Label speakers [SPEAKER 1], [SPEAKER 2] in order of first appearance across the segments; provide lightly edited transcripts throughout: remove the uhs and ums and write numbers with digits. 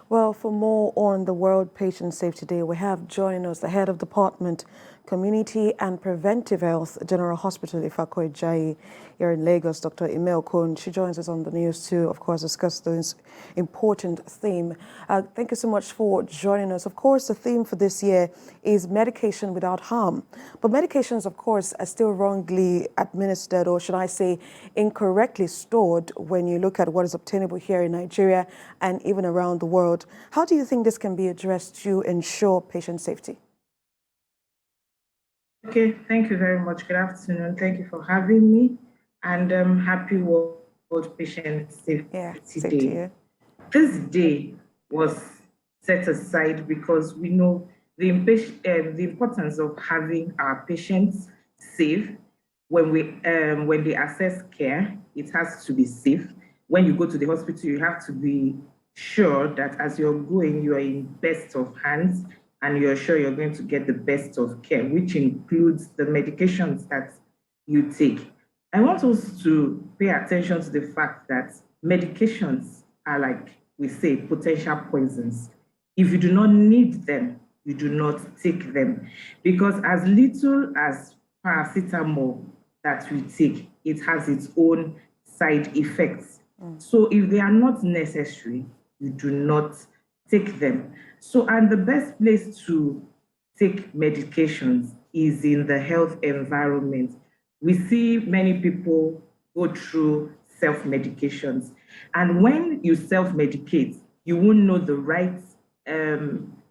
[SPEAKER 1] Well, for more on the World Patient Safety Day, we have joining us the head of Department, Community and Preventive Health, General Hospital, Ifako Ijaiye, here in Lagos, Dr. Ime Okon. She joins us on the news to, of course, discuss this important theme. Thank you so much for joining us. Of course, the theme for this year is medication without harm. But medications, of course, are still wrongly administered, or should I say incorrectly stored when you look at what is obtainable here in Nigeria and even around the world. How do you think this can be addressed to ensure patient safety?
[SPEAKER 2] Okay, thank you very much. Good afternoon. Thank you for having me. And happy World Patient Safety Day. This day was set aside because we know the importance of having our patients safe. When they access care, it has to be safe. When you go to the hospital, you have to be sure that as you're going, you are in best of hands and you're sure you're going to get the best of care, which includes the medications that you take. I want us to pay attention to the fact that medications are, like we say, potential poisons. If you do not need them, you do not take them. Because as little as paracetamol that we take, it has its own side effects. So if they are not necessary, you do not take them. So, and the best place to take medications is in the health environment. We see many people go through self-medications. And when you self-medicate, you won't know the right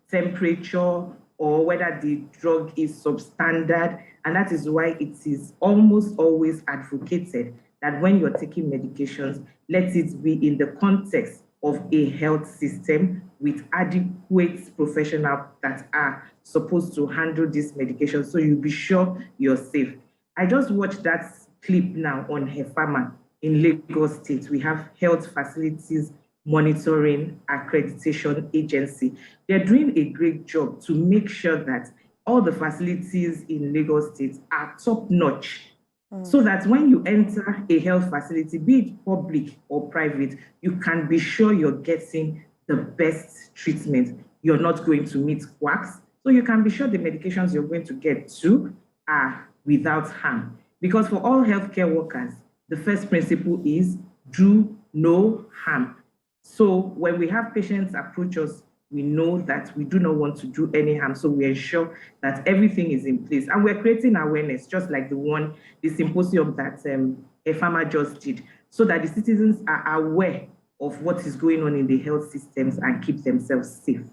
[SPEAKER 2] temperature or whether the drug is substandard. And that is why it is almost always advocated that when you're taking medications, let it be in the context of a health system with adequate professionals that are supposed to handle this medication, so you'll be sure you're safe. I just watched that clip now on Hefama in Lagos State. We have health facilities monitoring accreditation agency. They're doing a great job to make sure that all the facilities in Lagos State are top-notch. So that when you enter a health facility, be it public or private, you can be sure you're getting the best treatment. You're not going to meet quacks. So you can be sure the medications you're going to get too are without harm. Because for all healthcare workers, the first principle is do no harm. So when we have patients approach us, we know that we do not want to do any harm. So we ensure that everything is in place. And we're creating awareness, just like the symposium that Efama just did, so that the citizens are aware of what is going on in the health systems and keep themselves safe.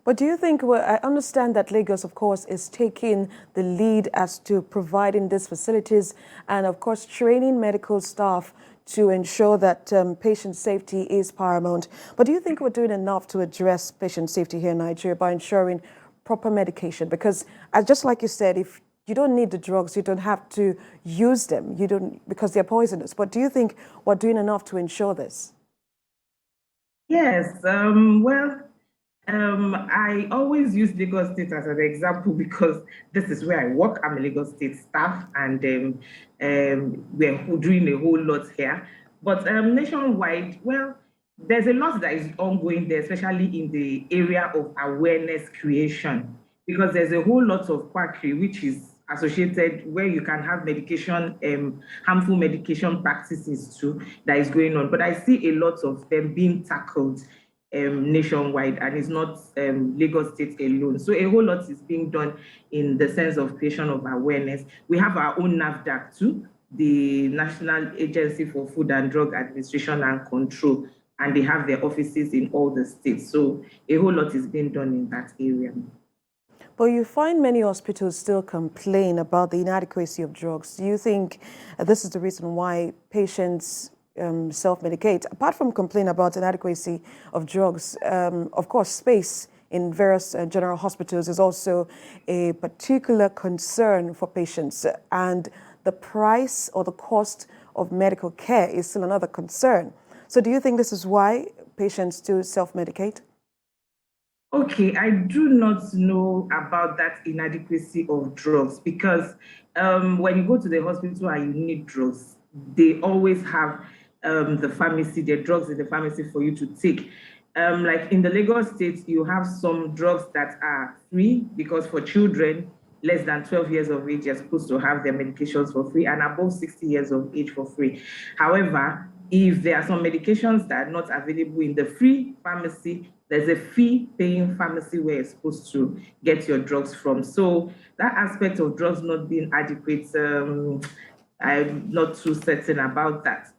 [SPEAKER 1] But do you think, well, I understand that Lagos, of course, is taking the lead as to providing these facilities and, of course, training medical staff to ensure that patient safety is paramount. But do you think we're doing enough to address patient safety here in Nigeria by ensuring proper medication? Because just like you said, if you don't need the drugs, you don't have to use them. You don't, because they're poisonous. But do you think we're doing enough to ensure this?
[SPEAKER 2] Yes, I always use Lagos State as an example because this is where I work. I'm a Lagos State staff, and we're doing a whole lot here. But nationwide, well, there's a lot that is ongoing there, especially in the area of awareness creation, because there's a whole lot of quackery which is associated where you can have medication, harmful medication practices too that is going on. But I see a lot of them being tackled nationwide, and it's not Lagos State alone. So a whole lot is being done in the sense of creation of awareness. We have our own NAFDAC too, the National Agency for Food and Drug Administration and Control, and they have their offices in all the states. So a whole lot is being done in that area.
[SPEAKER 1] But you find many hospitals still complain about the inadequacy of drugs. Do you think this is the reason why patients self-medicate? Apart from complaining about inadequacy of drugs, of course, space in various general hospitals is also a particular concern for patients, and the price or the cost of medical care is still another concern. So do you think this is why patients do self-medicate?
[SPEAKER 2] Okay, I do not know about that inadequacy of drugs because when you go to the hospital and you need drugs, they always have the pharmacy, the drugs in the pharmacy for you to take. Like in the Lagos state, you have some drugs that are free because for children less than 12 years of age, you're supposed to have their medications for free, and above 60 years of age for free. However, if there are some medications that are not available in the free pharmacy, there's a fee-paying pharmacy where you're supposed to get your drugs from. So that aspect of drugs not being adequate, I'm not too certain about that.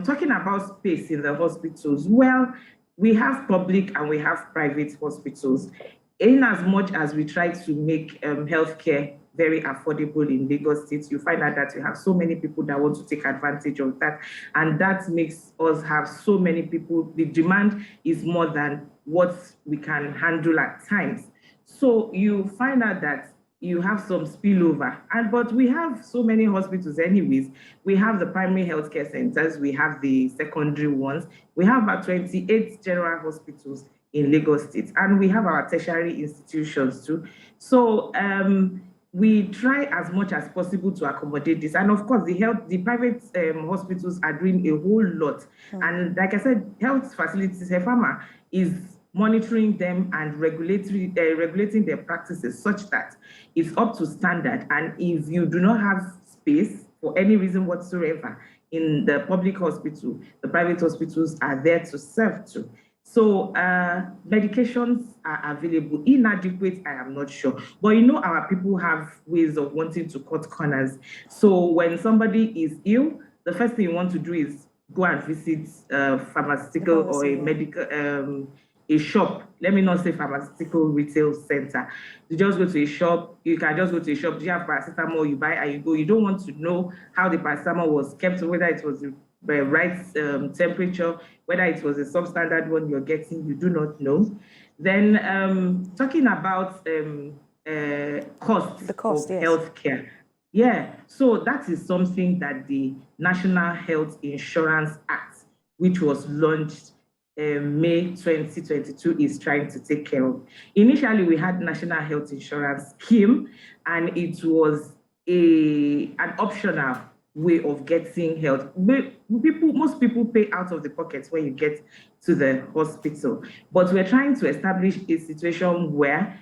[SPEAKER 2] Talking about space in the hospitals, well, we have public and we have private hospitals. In as much as we try to make healthcare very affordable in Lagos State, you find out that you have so many people that want to take advantage of that. And that makes us have so many people. The demand is more than what we can handle at times. So you find out that you have some spillover. But we have so many hospitals anyways. We have the primary healthcare centers, we have the secondary ones, we have about 28 general hospitals in Lagos State, and we have our tertiary institutions too. So we try as much as possible to accommodate this. And of course, the private hospitals are doing a whole lot. And like I said, health facilities, HEFAMA, is monitoring them and regulating their practices such that it's up to standard. And if you do not have space for any reason whatsoever in the public hospital, the private hospitals are there to serve too. So medications are available. Inadequate, I am not sure. But our people have ways of wanting to cut corners. So when somebody is ill, the first thing you want to do is go and visit a pharmaceutical or a medical a shop. Let me not say pharmaceutical retail center. You just go to a shop. You can just go to a shop. Do you have paracetamol? You buy and you go. You don't want to know how the paracetamol was kept, whether it was the right temperature, whether it was a substandard one you're getting. You do not know. Then talking about cost of healthcare. Yeah, so that is something that the National Health Insurance Act, which was launched May 2022, is trying to take care of. Initially, we had National Health Insurance Scheme, and it was an optional way of getting health. Most people pay out of the pockets when you get to the hospital, but we're trying to establish a situation where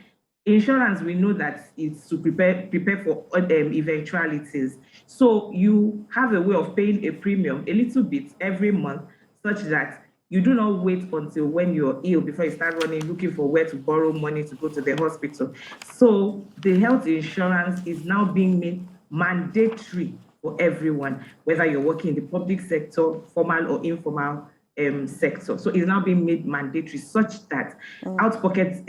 [SPEAKER 2] insurance, we know that it's to prepare for eventualities. So you have a way of paying a premium a little bit every month, such that you do not wait until when you're ill before you start looking for where to borrow money to go to the hospital. So the health insurance is now being made mandatory for everyone, whether you're working in the public sector, formal or informal sector. So it's now being made mandatory such that out-of-pocket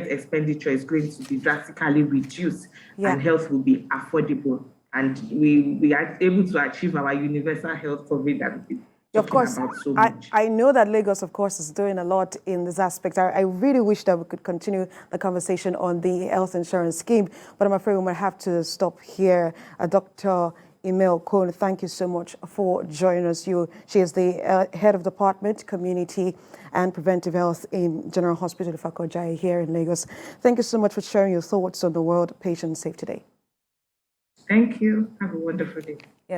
[SPEAKER 2] expenditure is going to be drastically reduced, and health will be affordable. And we are able to achieve our universal health coverage that we've
[SPEAKER 1] of course,
[SPEAKER 2] so
[SPEAKER 1] I know that Lagos, of course, is doing a lot in this aspect. I really wish that we could continue the conversation on the health insurance scheme, but I'm afraid we might have to stop here. Dr. Ime Okon, thank you so much for joining us. She is the head of Department, Community and Preventive Health in General Hospital Ifako Ijaiye here in Lagos. Thank you so much for sharing your thoughts on the World Patient Safety Day.
[SPEAKER 2] Thank you. Have a wonderful day.
[SPEAKER 1] Yes.